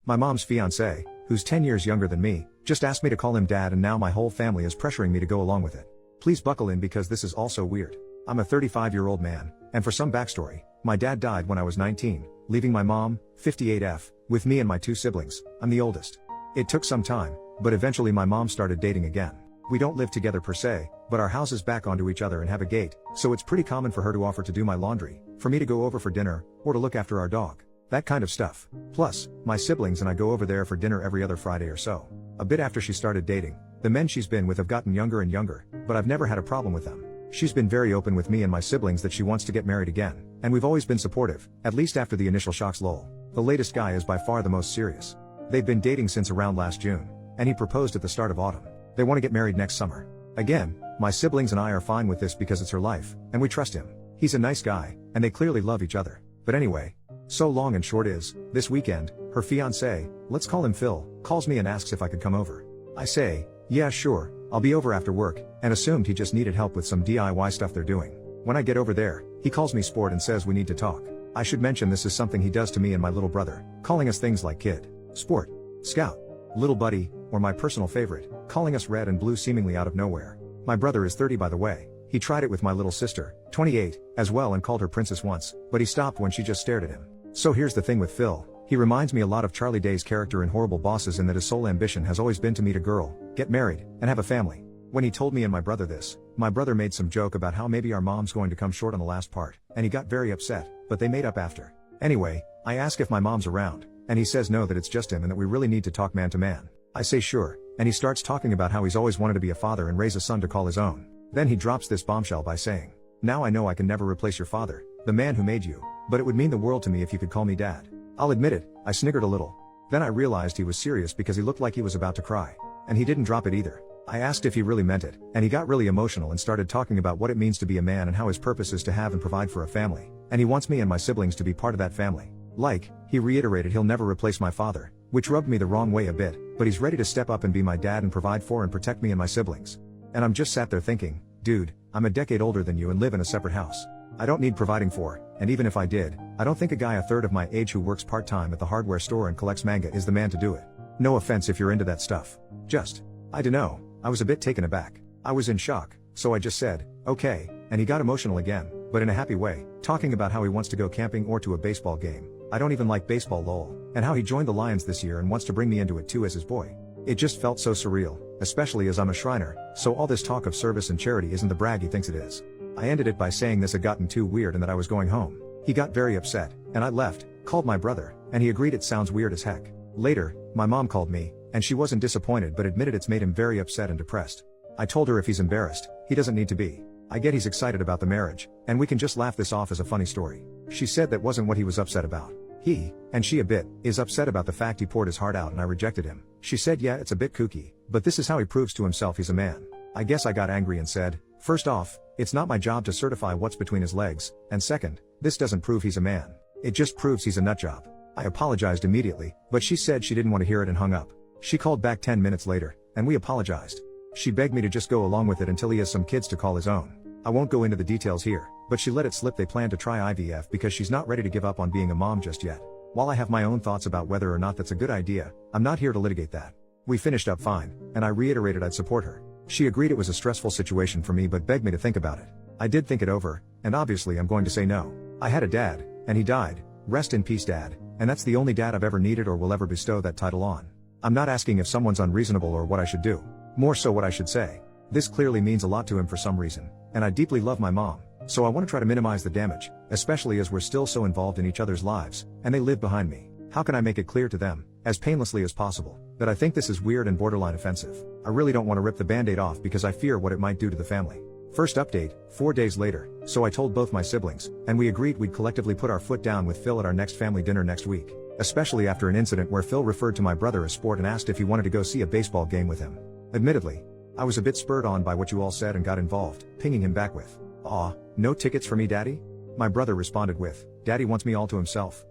My mom's fiancé, who's 10 years younger than me, just asked me to call him dad, and now my whole family is pressuring me to go along with it. Please buckle in because this is also weird. I'm a 35-year-old man, and for some backstory, my dad died when I was 19, leaving my mom, 58F, with me and my two siblings. I'm the oldest. It took some time, but eventually my mom started dating again. We don't live together per se, but our houses back onto each other and have a gate, so it's pretty common for her to offer to do my laundry, for me to go over for dinner, or to look after our dog. That kind of stuff. Plus, my siblings and I go over there for dinner every other Friday or so. A bit after she started dating, the men she's been with have gotten younger and younger, but I've never had a problem with them. She's been very open with me and my siblings that she wants to get married again, and we've always been supportive, at least after the initial shocks. Lol. The latest guy is by far the most serious. They've been dating since around last June, and he proposed at the start of autumn. They want to get married next summer. Again, my siblings and I are fine with this because it's her life, and we trust him. He's a nice guy, and they clearly love each other. But anyway, so long and short is, this weekend, her fiancé, let's call him Phil, calls me and asks if I could come over. I say, yeah sure, I'll be over after work, and assumed he just needed help with some DIY stuff they're doing. When I get over there, he calls me sport and says we need to talk. I should mention this is something he does to me and my little brother, calling us things like kid, sport, scout, little buddy, or my personal favorite, calling us red and blue seemingly out of nowhere. My brother is 30 by the way. He tried it with my little sister, 28, as well, and called her princess once, but he stopped when she just stared at him. So here's the thing with Phil, he reminds me a lot of Charlie Day's character in Horrible Bosses in that his sole ambition has always been to meet a girl, get married, and have a family. When he told me and my brother this, my brother made some joke about how maybe our mom's going to come short on the last part, and he got very upset, but they made up after. Anyway, I ask if my mom's around, and he says no, that it's just him and that we really need to talk man to man. I say sure, and he starts talking about how he's always wanted to be a father and raise a son to call his own. Then he drops this bombshell by saying, now I know I can never replace your father, the man who made you, but it would mean the world to me if you could call me dad. I'll admit it, I sniggered a little. Then I realized he was serious because he looked like he was about to cry. And he didn't drop it either. I asked if he really meant it, and he got really emotional and started talking about what it means to be a man and how his purpose is to have and provide for a family, and he wants me and my siblings to be part of that family. Like, he reiterated he'll never replace my father, which rubbed me the wrong way a bit, but he's ready to step up and be my dad and provide for and protect me and my siblings. And I'm just sat there thinking, dude, I'm a decade older than you and live in a separate house. I don't need providing for, and even if I did, I don't think a guy a third of my age who works part-time at the hardware store and collects manga is the man to do it. No offense if you're into that stuff. I dunno, I was a bit taken aback. I was in shock, so I just said, okay, and he got emotional again, but in a happy way, talking about how he wants to go camping or to a baseball game. I don't even like baseball lol, and how he joined the Lions this year and wants to bring me into it too as his boy. It just felt so surreal, especially as I'm a Shriner, so all this talk of service and charity isn't the brag he thinks it is. I ended it by saying this had gotten too weird and that I was going home. He got very upset, and I left, called my brother, and he agreed it sounds weird as heck. Later, my mom called me, and she wasn't disappointed but admitted it's made him very upset and depressed. I told her if he's embarrassed, he doesn't need to be. I get he's excited about the marriage, and we can just laugh this off as a funny story. She said that wasn't what he was upset about. He, and she a bit, is upset about the fact he poured his heart out and I rejected him. She said yeah, it's a bit kooky, but this is how he proves to himself he's a man. I guess I got angry and said, first off, it's not my job to certify what's between his legs, and second, this doesn't prove he's a man. It just proves he's a nutjob. I apologized immediately, but she said she didn't want to hear it and hung up. She called back 10 minutes later, and we apologized. She begged me to just go along with it until he has some kids to call his own. I won't go into the details here, but she let it slip they plan to try IVF because she's not ready to give up on being a mom just yet. While I have my own thoughts about whether or not that's a good idea, I'm not here to litigate that. We finished up fine, and I reiterated I'd support her. She agreed it was a stressful situation for me but begged me to think about it. I did think it over, and obviously I'm going to say no. I had a dad, and he died. Rest in peace dad, and that's the only dad I've ever needed or will ever bestow that title on. I'm not asking if someone's unreasonable or what I should do. More so what I should say. This clearly means a lot to him for some reason, and I deeply love my mom, so I want to try to minimize the damage, especially as we're still so involved in each other's lives, and they live behind me. How can I make it clear to them, as painlessly as possible, that I think this is weird and borderline offensive? I really don't want to rip the band-aid off because I fear what it might do to the family. First update, 4 days later, so I told both my siblings, and we agreed we'd collectively put our foot down with Phil at our next family dinner next week, especially after an incident where Phil referred to my brother as sport and asked if he wanted to go see a baseball game with him. Admittedly, I was a bit spurred on by what you all said and got involved, pinging him back with, "Aw, no tickets for me daddy?" My brother responded with, "Daddy wants me all to himself."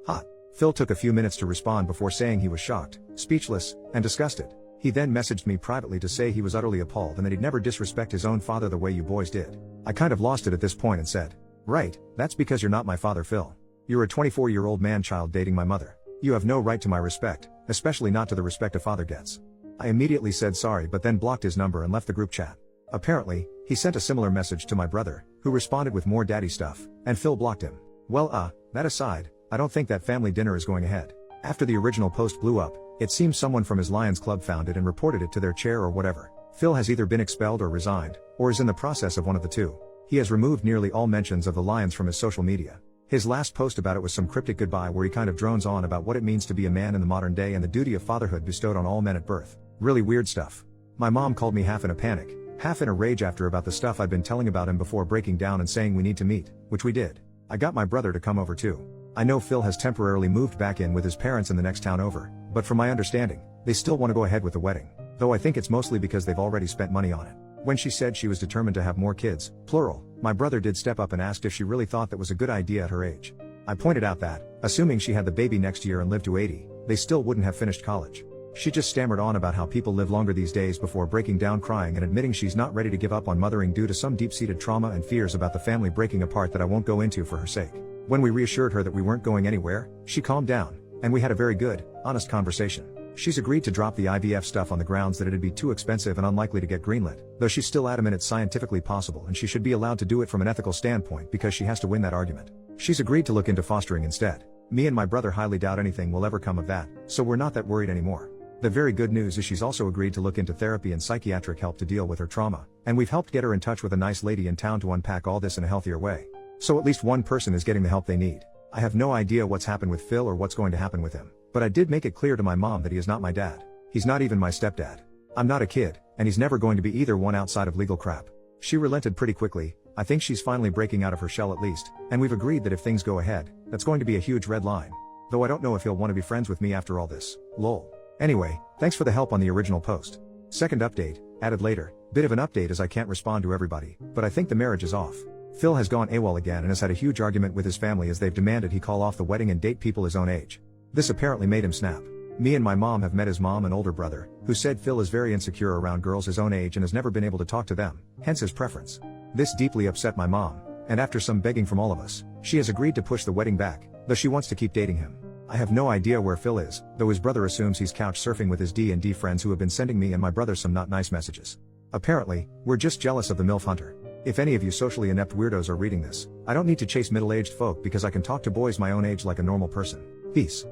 Hot. Phil took a few minutes to respond before saying he was shocked, speechless, and disgusted. He then messaged me privately to say he was utterly appalled and that he'd never disrespect his own father the way you boys did. I kind of lost it at this point and said, "Right, that's because you're not my father Phil. You're a 24-year-old man-child dating my mother. You have no right to my respect, especially not to the respect a father gets. I immediately said sorry but then blocked his number and left the group chat. Apparently, he sent a similar message to my brother, who responded with more daddy stuff, and Phil blocked him. Well that aside, I don't think that family dinner is going ahead. After the original post blew up, it seems someone from his Lions Club found it and reported it to their chair or whatever. Phil has either been expelled or resigned, or is in the process of one of the two. He has removed nearly all mentions of the Lions from his social media. His last post about it was some cryptic goodbye where he kind of drones on about what it means to be a man in the modern day and the duty of fatherhood bestowed on all men at birth. Really weird stuff. My mom called me half in a panic, half in a rage after about the stuff I'd been telling about him before breaking down and saying we need to meet, which we did. I got my brother to come over too. I know Phil has temporarily moved back in with his parents in the next town over, but from my understanding, they still want to go ahead with the wedding. Though I think it's mostly because they've already spent money on it. When she said she was determined to have more kids, plural, my brother did step up and asked if she really thought that was a good idea at her age. I pointed out that, assuming she had the baby next year and lived to 80, they still wouldn't have finished college. She just stammered on about how people live longer these days before breaking down crying and admitting she's not ready to give up on mothering due to some deep-seated trauma and fears about the family breaking apart that I won't go into for her sake. When we reassured her that we weren't going anywhere, she calmed down, and we had a very good, honest conversation. She's agreed to drop the IVF stuff on the grounds that it'd be too expensive and unlikely to get greenlit, though she's still adamant it's scientifically possible and she should be allowed to do it from an ethical standpoint because she has to win that argument. She's agreed to look into fostering instead. Me and my brother highly doubt anything will ever come of that, so we're not that worried anymore. The very good news is she's also agreed to look into therapy and psychiatric help to deal with her trauma, and we've helped get her in touch with a nice lady in town to unpack all this in a healthier way. So at least one person is getting the help they need. I have no idea what's happened with Phil or what's going to happen with him, but I did make it clear to my mom that he is not my dad. He's not even my stepdad. I'm not a kid, and he's never going to be either one outside of legal crap. She relented pretty quickly. I think she's finally breaking out of her shell at least, and we've agreed that if things go ahead, that's going to be a huge red line. Though I don't know if he'll want to be friends with me after all this. Lol. Anyway, thanks for the help on the original post. Second update, added later. Bit of an update as I can't respond to everybody, but I think the marriage is off. Phil has gone AWOL again and has had a huge argument with his family as they've demanded he call off the wedding and date people his own age. This apparently made him snap. Me and my mom have met his mom and older brother, who said Phil is very insecure around girls his own age and has never been able to talk to them, hence his preference. This deeply upset my mom, and after some begging from all of us, she has agreed to push the wedding back, though she wants to keep dating him. I have no idea where Phil is, though his brother assumes he's couch surfing with his D&D friends who have been sending me and my brother some not nice messages. Apparently, we're just jealous of the MILF hunter. If any of you socially inept weirdos are reading this, I don't need to chase middle-aged folk because I can talk to boys my own age like a normal person. Peace.